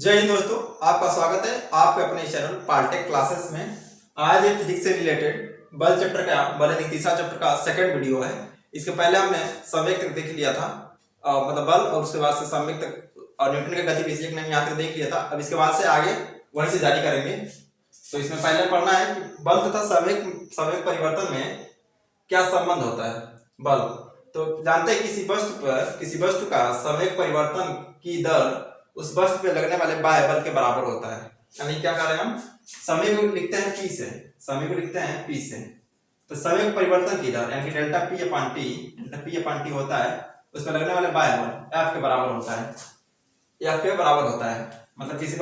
जय हिंद दोस्तों, आपका स्वागत है आपके अपने चैनल पार्टेक क्लासेस में। आज ये फिजिक्स से रिलेटेड बल चैप्टर का बल तीसरा चैप्टर का सेकंड वीडियो है। इसके पहले हमने संवेग तक देख लिया था, मतलब बल, और उसके बाद से संवेग तक और न्यूटन के गति विषयक ने यहाँ तक देख लिया था। अब इसके बाद से आगे वहीं से जारी करेंगे। तो इसमें पहले पढ़ना है कि बल तथा संवेग परिवर्तन में क्या संबंध होता है। बल तो जानते हैं किसी वस्तु का संवेग परिवर्तन की दर उस वस्तु पे लगने वाले बाह्य बल के बराबर होता है। यानी क्या कर रहे हैं हम, समय को लिखते हैं P से, समय को लिखते हैं P से। तो संवेग परिवर्तन की दर यानी कि डेल्टा P अपॉन T होता है, उस पर लगने वाले बाह्य बल F के बराबर होता है। F के बराबर होता है मतलब किसी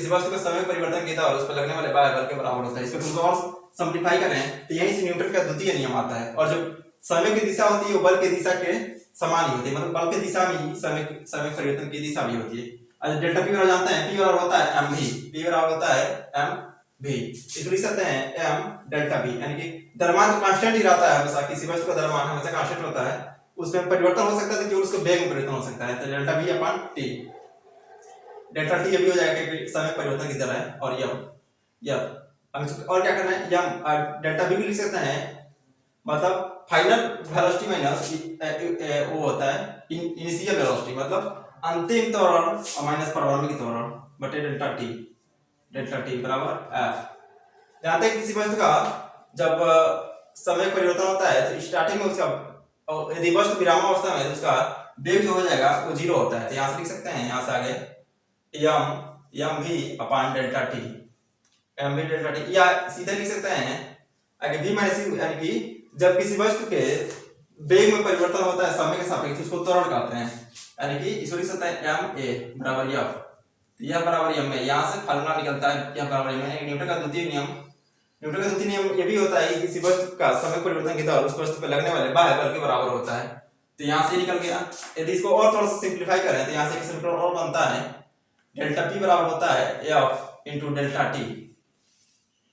वस्तु का समय परिवर्तन की दर उस पर लगने वाले बाह्य बल के बराबर होता है। इसको थोड़ा और सिंप्लीफाई करें तो यहीं से न्यूटन का द्वितीय नियम आता है। और जो समय की दिशा होती है वो बल की दिशा के समान ही होती है, मतलब बल की दिशा में ही समय परिवर्तन की दिशा भी होती है। और डेल्टा P बराबर जानते हैं, P बराबर होता है mv, P बराबर होता है mv। इसको लिख सकते हैं m डेल्टा V, यानी कि द्रव्यमान तो कांस्टेंट ही रहता है हमेशा, किसी वस्तु का द्रव्यमान हमेशा कांस्टेंट होता है, उसमें परिवर्तन हो सकता है केवल उसके वेग में परिवर्तन हो सकता है। तो delta V upon T, delta T अभी हो जाएगा क्योंकि समय परिवर्तन की दर है। और यम और क्या करना है, यम डेल्टा V भी लिख सकते हैं, मतलब फाइनल वेलोसिटी माइनस वो होता है इनिशियल वेलोसिटी, मतलब अंतिम त्वरण माइनस प्रारंभिक त्वरण बटे डेल्टा टी बराबर F। जानते हैं किसी वस्तु का जब समय परिवर्तन होता है तो स्टार्टिंग में उसका, यदि वस्तु विरामावस्था में है तो उसका वेग जो हो जाएगा वो 0 होता है। तो यहाँ से लिख सकते हैं, यहाँ से आगे यम भी अपॉन डेल्टा टी, या सीधे लिख सकते हैं आगे v माइनस u, यानी कि जब किसी वस्तु के वेग में परिवर्तन होता है समय के सापेक्ष उसको त्वरण कहते हैं। यानी कि इसको लिख सकते हैं m a बराबर f, तो यह बराबर m है, यहाँ से फॉर्मूला निकलता है यह बराबर m है। न्यूटन का द्वितीय नियम ये भी होता है कि किसी वस्तु का समय परिवर्तन की दर उस वस्तु पर लगने वाले बाह्य बल के बराबर होता है। तो यहाँ से निकल गया। यदि इसको और थोड़ा सा सिंप्लीफाई करें तो यहाँ से एक समीकरण और बनता है, डेल्टा P बराबर होता है f इंटू डेल्टा टी।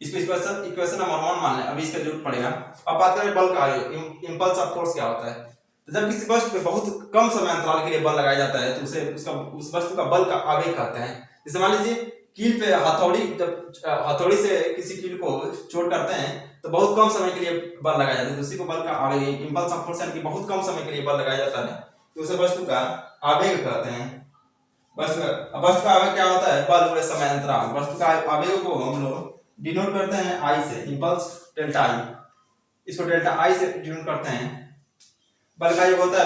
इसको इक्वेशन नंबर 1 मान लें, अभी इसका जरूरत पड़ेगा। अब बात करें बल का, इंपल्स ऑफ फोर्स क्या होता है। तो जब किसी वस्तु पे बहुत कम समय अंतराल के लिए बल लगाया जाता है तो उस वस्तु का बल का आवेग कहते हैं। जैसे मान लीजिए कील पे हथौड़ी से किसी कील को चोट करते हैं तो बहुत कम समय के लिए बल लगाया जाता है, तो उसी को बल का आवेग, इंपल्स ऑफ फोर्स यानी कि बहुत कम समय के लिए बल लगाया जाता है तो उसे वस्तु का आवेग कहते हैं। वस्तु का आवेग क्या होता है, बल गुणे समय अंतराल। वस्तु का आवेग को हम लोग डिनोट करते हैं I से, इंपल्स डेल्टा I, इसको डेल्टा I से डिनोट करते हैं। बल का योग होता है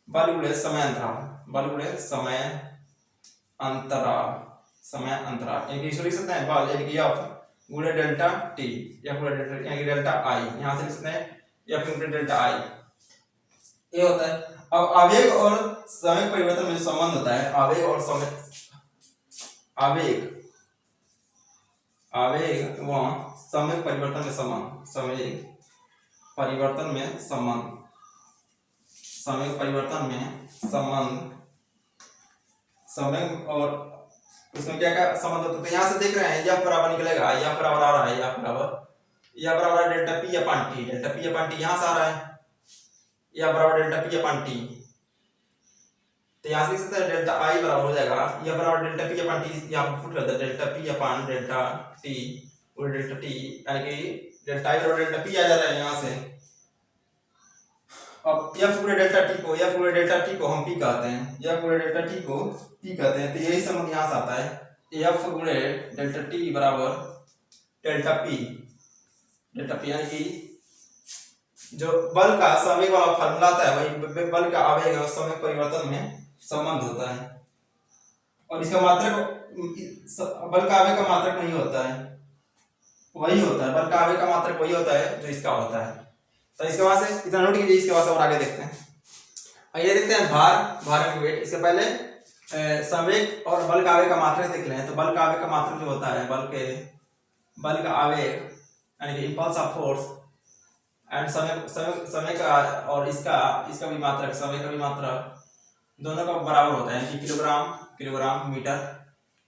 बल गुणे समय अंतराल, यानी कि इसको लिख सकते हैं बल यानी कि F गुणे डेल्टा T, यानी कि डेल्टा I, यहाँ से लिख सकते हैं F गुणे डेल्टा I, ये होता है। अब आवेग और समय परिवर्तन में जो संबंध होता है, आवेग व समय परिवर्तन में संबंध, समय और उसमें क्या क्या संबंध होता है। तो यहाँ से देख रहे हैं यह बराबर निकलेगा, यह बराबर आ रहा है, यह बराबर डेल्टा P अपॉन T, यहाँ से आ रहा है, यह बराबर डेल्टा P अपॉन T। तो यहाँ से लिख सकते हैं डेल्टा I बराबर हो जाएगा, यह बराबर डेल्टा P अपॉन T, यहाँ पुट करते हैं delta P upon delta T और डेल्टा T, यानी कि डेल्टा I बराबर डेल्टा P आ जा रहा है यहाँ से। अब F गुणे डेल्टा T को हम P कहते हैं, तो यही संबंध यहाँ से आता है, F गुणे डेल्टा T बराबर डेल्टा P, यानी कि जो बल का संवेग वाला फार्मूला आता है वही बल का आवेग और समय परिवर्तन में संबंध होता है। और इसका मात्रक बल का आवेग का मात्रक नहीं होता है, वही होता है, बल का आवेग का मात्रक वही होता है जो इसका होता है। तो इसके बाद से इतना नोट कीजिए, इसके बाद से और आगे देखते हैं। आइए देखते हैं भार की वेट। इसके पहले संवेग और बल का आवेग का मात्रक देख लें। तो बल का आवेग का मात्रक जो होता है, बल का आवेग यानी कि इंपल्स ऑफ फोर्स एंड समय का और इसका भी मात्रक, समय का भी मात्रक दोनों का बराबर होता है कि किलोग्राम मीटर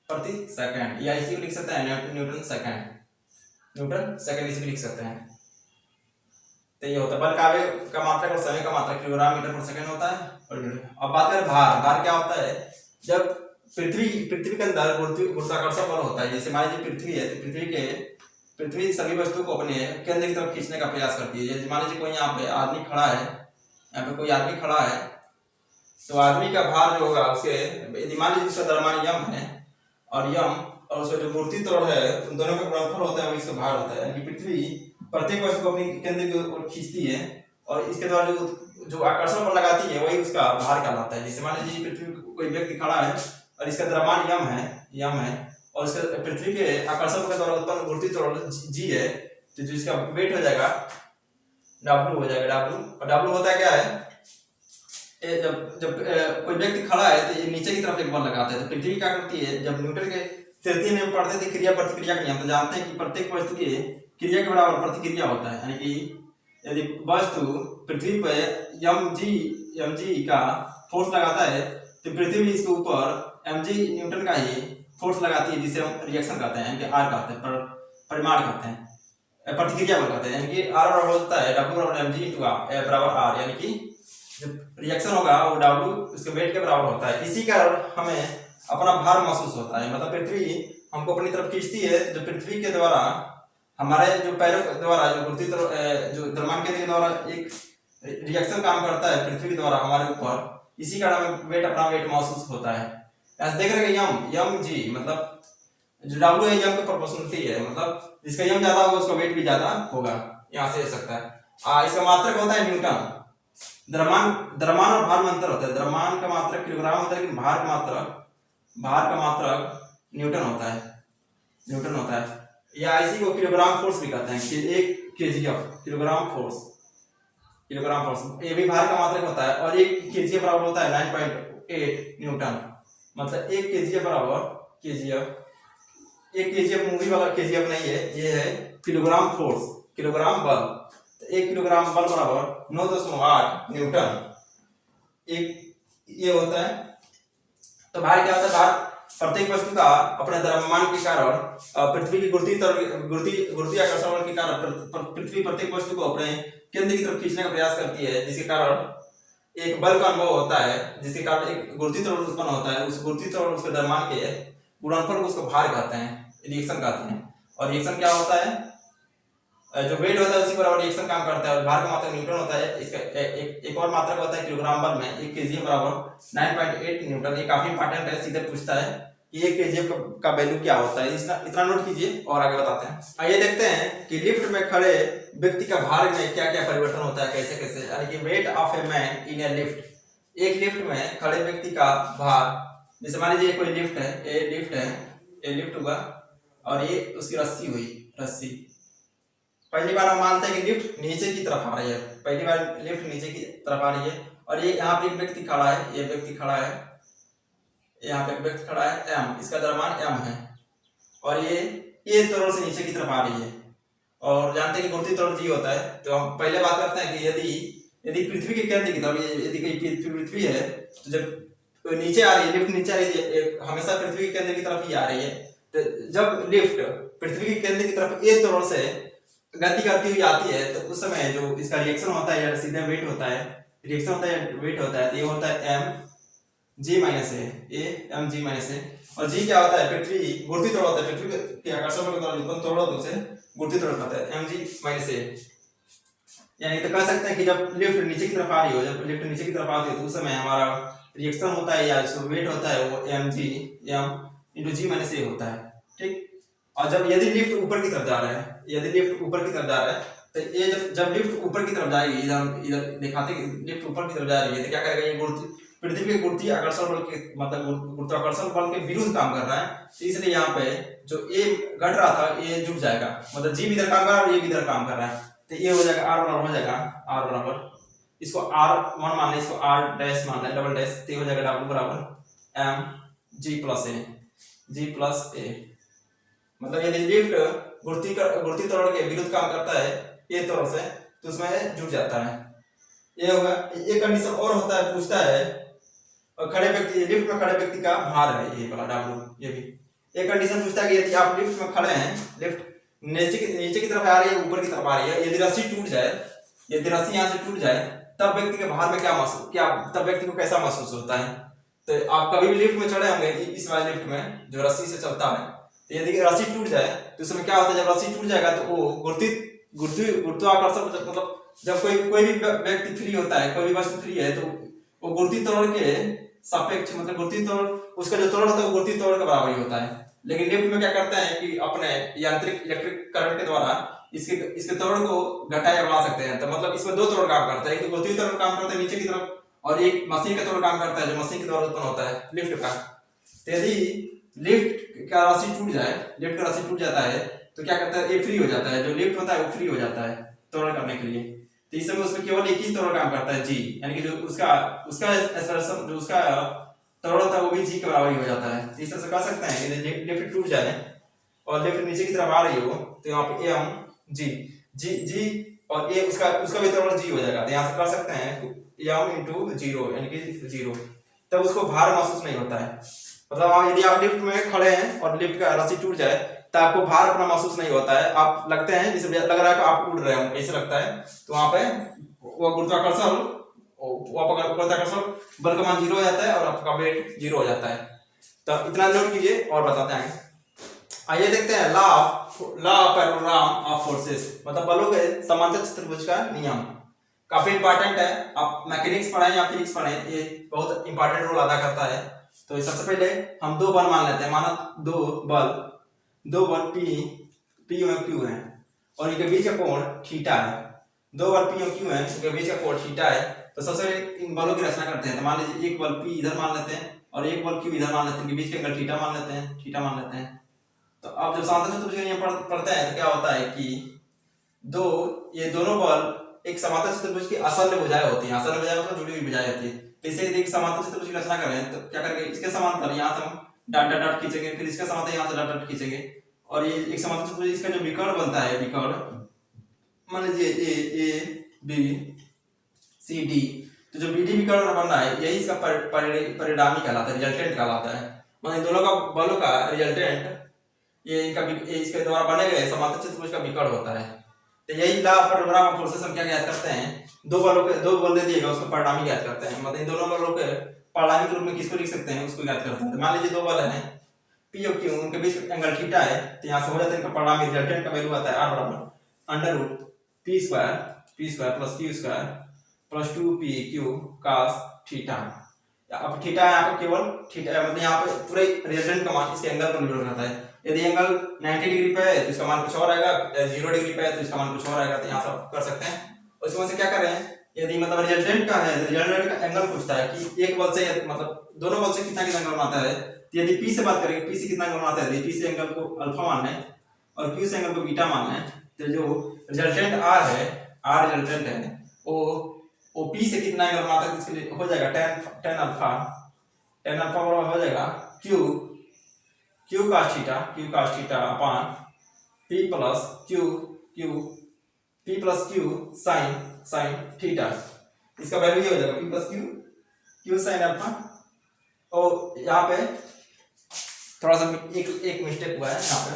प्रति सेकंड, या इसी को लिख सकते हैं न्यूटन सेकंड इसी को लिख सकते हैं। तो ये होता है बल का आवेग का मात्रक और समय का मात्रक किलोग्राम मीटर पर सेकंड होता है। और अब बात करें भार क्या होता है। जब पृथ्वी पृथ्वी के अंदर गुरुत्वाकर्षण बल होता है, जैसे मान लीजिए पृथ्वी है तो पृथ्वी सभी वस्तु को अपने केंद्र की तरफ खींचने का प्रयास करती है। जैसे मान लीजिए कोई यहाँ पे आदमी खड़ा है, यहाँ पे कोई आदमी खड़ा है, तो आदमी का भार जो होगा उसके, यदि मान लीजिए उसका द्रव्यमान यम है और उसका जो मूर्ति त्वरण है उन दोनों का गुणनफल होता है, वही इसका भार होता है। यानी पृथ्वी प्रत्येक वस्तु को अपनी केंद्र की ओर खींचती है और इसके द्वारा जो आकर्षण बल लगाती है वही उसका भार कहलाता है। जैसे मान लीजिए पृथ्वी कोई व्यक्ति खड़ा है और इसका द्रव्यमान यम है और इसका पृथ्वी के आकर्षण के द्वारा उत्पन्न मूर्ति त्वरण जी है, तो जो इसका वेट हो जाएगा W हो जाएगा। और W होता है क्या है, जब कोई व्यक्ति खड़ा है तो ये नीचे की तरफ एक बल लगाता है। तो पृथ्वी क्या करती है, जब न्यूटन के तृतीय नियम पढ़ते थे क्रिया प्रतिक्रिया का नियम, तो जानते हैं कि प्रत्येक वस्तु की क्रिया के बराबर प्रतिक्रिया होता है। यानी कि यदि वस्तु पृथ्वी पर एम जी का फोर्स लगाता है तो पृथ्वी इसके ऊपर mg न्यूटन का ही फोर्स लगाती है, जिसे हम रिएक्शन कहते हैं, यानी कि आर कहते हैं, परिमाण कहते हैं, प्रतिक्रिया बल कहते हैं। यानी कि आर बराबर होता है W बराबर mg इंटू बराबर आर, यानी कि जब रिएक्शन होगा वो W उसके वेट के बराबर होता है। इसी कारण हमें अपना भार महसूस होता है, मतलब पृथ्वी हमको अपनी तरफ खींचती है। जो पृथ्वी के द्वारा हमारे जो पैरों के द्वारा जो जो द्रव्यमान के द्वारा एक रिएक्शन काम करता है पृथ्वी के द्वारा हमारे ऊपर, इसी कारण हमें अपना वेट महसूस होता है। ऐसे देख रहे हैं यम जी, मतलब जो W है यम के प्रोपोर्शनलिटी है, मतलब जिसका यम ज्यादा होगा उसका वेट भी ज्यादा होगा, यहाँ से सकता है। इसका मात्रक होता है न्यूटन। द्रव्यमान और भार में अंतर होता है, द्रव्यमान का मात्रक किलोग्राम होता है लेकिन भार का मात्रक न्यूटन होता है। या इसी को किलोग्राम फोर्स भी कहते हैं कि 1 kgf किलोग्राम फोर्स, ये भी भार का मात्रक होता है। और 1 kgf बराबर होता है 9.8 न्यूटन, मतलब 1 kgf बराबर एक kgf मूवी वाला kgf नहीं है, ये है किलोग्राम फोर्स, किलोग्राम बल। तो 1 किलोग्राम बल बराबर 9.8 न्यूटन, ये होता है। तो भार क्या होता है, भार प्रत्येक वस्तु का अपने द्रव्यमान के कारण पृथ्वी की गुरुत्वाकर्षण आकर्षण के कारण पृथ्वी प्रत्येक वस्तु को अपने केंद्र की तरफ खींचने का प्रयास करती है, जिसके कारण एक बल का अनुभव होता है, जिसके कारण एक गुरुत्वीय त्वरण उत्पन्न होता है। उस गुरुत्वीय त्वरण उसके द्रव्यमान के गुणनफल को उसको भार कहते हैं, रिएक्शन कहते हैं। और रिएक्शन क्या होता है, जो वेट होता है उसी बराबर रिएक्शन काम करता है। और भार का मात्रक न्यूटन होता है। इसका एक और मात्रक होता है किलोग्राम बल में, 1 kgf बराबर 9.8 न्यूटन। ये काफी इंपॉर्टेंट है, सीधे पूछता है कि 1 kgf का वैल्यू क्या होता है, इतना नोट कीजिए और आगे बताते हैं। आइए देखते हैं कि लिफ्ट में खड़े व्यक्ति का भार में क्या क्या परिवर्तन होता है, कैसे कैसे। यानी कि weight of a man in A lift, एक लिफ्ट में खड़े व्यक्ति का भार, जैसे मान लीजिए कोई लिफ्ट है, ये लिफ्ट हुआ और ये उसकी रस्सी। पहली बार हम मानते हैं कि लिफ्ट नीचे की तरफ आ रही है, और ये यहाँ पे एक व्यक्ति खड़ा है, यहाँ पे एक व्यक्ति खड़ा है m, इसका द्रव्यमान m है और ये त्वरण से नीचे की तरफ आ रही है। और जानते हैं कि गुरुत्वीय त्वरण g होता है। तो हम पहले बात करते हैं कि यदि पृथ्वी के केंद्र की तरफ, यदि कोई पृथ्वी है तो जब नीचे आ रही है, लिफ्ट नीचे आ रही है, हमेशा पृथ्वी के केंद्र की तरफ ही आ रही है। तो जब लिफ्ट पृथ्वी के केंद्र की तरफ a त्वरण से गति करती हुई आती है तो उस समय जो इसका रिएक्शन होता है या सीधे वेट होता है, तो ये होता है mg माइनस a। और g क्या होता है, पृथ्वी गुरुत्वीय त्वरण होता है, पृथ्वी के आकर्षण बल के द्वारा उत्पन्न त्वरण होता है, उसे गुरुत्वीय त्वरण कहते हैं, mg माइनस a। यानी तो कह सकते हैं कि जब लिफ्ट नीचे की तरफ आ रही हो, तो उस समय हमारा रिएक्शन होता है या जो वेट होता है वो mg into g minus a होता है, ठीक। और जब यदि लिफ्ट ऊपर की तरफ जा रहा है, तो ये जब लिफ्ट ऊपर की तरफ जाएगी, इधर दिखाते हैं लिफ्ट ऊपर की तरफ जा रही है, तो क्या करेगा, ये पृथ्वी के गुरुत्वीय आकर्षण बल के, मतलब गुरुत्वाकर्षण बल के विरुद्ध काम कर रहा है। तो इसलिए यहाँ पे जो ए घट रहा था ये जुट जाएगा, मतलब जी भी इधर काम कर रहा है और ये भी इधर काम कर रहा है। तो ये हो जाएगा आर बराबर, इसको R1 मान लें, इसको R डैश मान लें, डबल डैश। तो हो जाएगा W बराबर m g प्लस a। मतलब यदि लिफ्ट गुरुत्वीय त्वरण के विरुद्ध काम करता है ये त्वरण से, तो उसमें जुट जाता है। ये होगा। एक कंडीशन और होता है, पूछता है और लिफ्ट में खड़े व्यक्ति का भार है, ये वाला W। ये भी एक कंडीशन पूछता है कि यदि आप लिफ्ट में खड़े हैं, लिफ्ट नीचे की तरफ आ रही है, ऊपर की तरफ आ रही है, यदि रस्सी यहाँ से टूट जाए, तब व्यक्ति के भार में तब व्यक्ति को कैसा महसूस होता है। तो आप कभी भी लिफ्ट में चढ़े होंगे, इस वाले लिफ्ट में जो रस्सी से चलता है, तो यदि रस्सी टूट जाए तो उसमें क्या होता है, जब रस्सी टूट जाएगा तो वो गुरुत्वाकर्षण मतलब जब कोई भी व्यक्ति फ्री होता है, कोई भी वस्तु फ्री है, तो वो गुरुत्व त्वरण के सापेक्ष मतलब गुरुत्व त्वरण, उसका जो त्वरण होता है वो गुरुत्व त्वरण के बराबर ही होता है। लेकिन लिफ्ट में क्या करते हैं कि अपने यांत्रिक इलेक्ट्रिक करंट के द्वारा इसके त्वरण को घटा या बढ़ा सकते हैं। तो मतलब इसमें दो त्वरण काम करता है, एक तो गुरुत्वीय त्वरण काम करता है नीचे की तरफ, और एक मशीन का त्वरण काम करता है जो मशीन के द्वारा उत्पन्न होता है लिफ्ट का। तो यदि लिफ्ट का रस्सी टूट जाए, लिफ्ट का रस्सी टूट जाता है तो क्या करता है, ये फ्री हो जाता है, जो लिफ्ट होता है वो फ्री हो जाता है त्वरण करने के लिए। तो इस समय उसमें केवल एक ही त्वरण काम करता है, जी, यानी कि जो उसका एक्सेलरेशन जो उसका त्वरण होता है वो भी जी के बराबर ही हो जाता है। तो इस तरह से कह सकते हैं कि लिफ्ट टूट जाए और लिफ्ट नीचे की तरफ आ रही हो तो यहाँ पे एम जी जी जी और ए उसका भी त्वरण जी हो जाएगा। तो यहाँ से कर सकते हैं एम इंटू जीरो यानी कि जीरो, तब उसको भार महसूस नहीं होता है। मतलब यदि आप लिफ्ट में खड़े हैं और लिफ्ट का रस्सी टूट जाए तो आपको भार अपना महसूस नहीं होता है, आप लगते हैं जैसे लग रहा है कि आप उड़ रहे हो, ऐसे लगता है। तो वहां पे वो गुरुत्वाकर्षण बल का मान जीरो हो जाता है और आपका वेट जीरो हो जाता है। तो इतना नोट कीजिए और बताते हैं। आइए देखते हैं law of parallelogram of forces, मतलब बलों के समांतर चतुर्भुज का नियम। काफी इंपॉर्टेंट है, आप मैकेनिक्स पढ़ाएं या फिजिक्स पढ़ाएं, ये बहुत इंपॉर्टेंट रोल अदा करता है। तो सबसे पहले हम दो बल मान लेते हैं, माना दो बल P और Q है और इनके बीच का कोण थीटा है। दो बल P और Q है, इनके बीच का कोण थीटा है। तो सबसे पहले इन बलों की रचना करते हैं। तो मान लीजिए एक बल P इधर मान लेते हैं और एक बल Q इधर मान लेते हैं, इनके बीच के एंगल थीटा मान लेते हैं। तो अब जब समांतर चतुर्भुज का नियम पढ़ते हैं तो क्या होता है कि ये दोनों बल एक समांतर चतुर्भुज की असंलग्न भुजाएं होती हैं। असंलग्न भुजाएं मतलब जुड़ी हुई भुजाएं होती है। जैसे यदि एक समांतर चतुर्भुज की रचना करें तो क्या करेंगे, इसके समांतर यहाँ से हम डॉट डॉट डॉट खींचेंगे, फिर इसके समांतर यहाँ से डॉट डॉट खींचेंगे और ये एक समांतर चतुर्भुज इसका जो विकर्ण बनता है, विकर्ण मान लीजिए ए बी सी डी, तो जो बीडी विकर्ण बन रहा है यही इसका परिणामी कहलाता है, रिजल्टेंट कहलाता है। मतलब दोनों का बलों का रिजल्टेंट ये इसके द्वारा बने गए समांतर चतुर्भुज का विकर्ण होता है। तो यही law of parallelogram of forces हम क्या ज्ञात करते हैं, दो बल दे दिएगा उसको परिणामी ज्ञात करते हैं। मतलब इन दोनों बलों के परिणामी के रूप में किसको लिख सकते हैं, उसको ज्ञात करते हैं। तो मान लीजिए दो बल है P और Q, उनके बीच एंगल थीटा है, तो यहाँ से हो जाता है इनका परिणामी रिजल्टेंट का वैल्यू आता है R बराबर under root P square plus Q square plus 2PQ cos theta. अब थीटा यहाँ पे केवल थीटा मतलब यहाँ पे पूरे रिजल्टेंट का मान इसके एंगल पर निर्भर करता है। यदि एंगल 90 डिग्री पे है तो इसका मान कुछ और आएगा, 0 डिग्री पे है तो इसका मान कुछ और आएगा। तो यहाँ से कर सकते हैं। उसमें से क्या करें, यदि मतलब रिजल्टेंट का है तो रिजल्टेंट का एंगल पूछता है कि एक बल से मतलब दोनों बल से कितना एंगल बनाता है। तो यदि P से बात करेंगे, P से कितना एंगल बनाता है, P से एंगल को अल्फा मान लें और Q से एंगल को बीटा मान लें, तो जो रिजल्टेंट R है, R रिजल्टेंट है वो P से कितना एंगल बनाता है, इसके लिए हो जाएगा tan अल्फा बराबर हो जाएगा Q cos theta upon P plus Q sin theta. इसका वैल्यू ये हो जाएगा P plus Q sin alpha. और यहाँ पे थोड़ा सा एक मिस्टेक हुआ है, यहाँ पे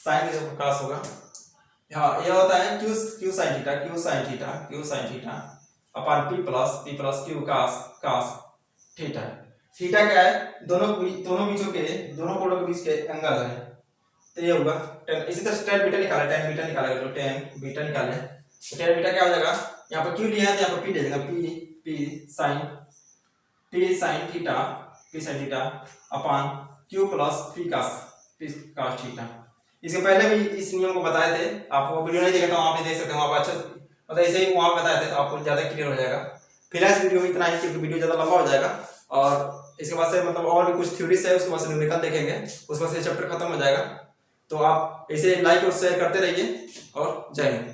sin cos होगा, हाँ ये होता है Q sin theta upon P plus Q cos theta. Theta क्या है, दोनों कोणों के बीच के एंगल है। तो ये होगा इसी तरह tan बीटा निकाले, tan बीटा निकालेगा तो tan बीटा निकाले तो tan बीटा क्या हो जाएगा, यहाँ पर Q लिया है तो यहाँ पर P दे देगा, P sin theta upon Q plus P cos theta. इसके पहले भी इस नियम को बताए थे, आप वो वीडियो नहीं देखे तो वहाँ पे देख सकते हैं, वहाँ पर अच्छा मतलब ऐसे ही वहाँ बताए थे तो आपको ज़्यादा क्लियर हो जाएगा। फिलहाल इस वीडियो में इतना ही, क्योंकि वीडियो ज़्यादा लंबा हो जाएगा और इसके बाद से मतलब और भी कुछ थ्योरीज है, उसके बाद से न्यूमेरिकल देखेंगे, उसके बाद से चैप्टर खत्म हो जाएगा। तो आप ऐसे लाइक और शेयर करते रहिए और जय हिंद।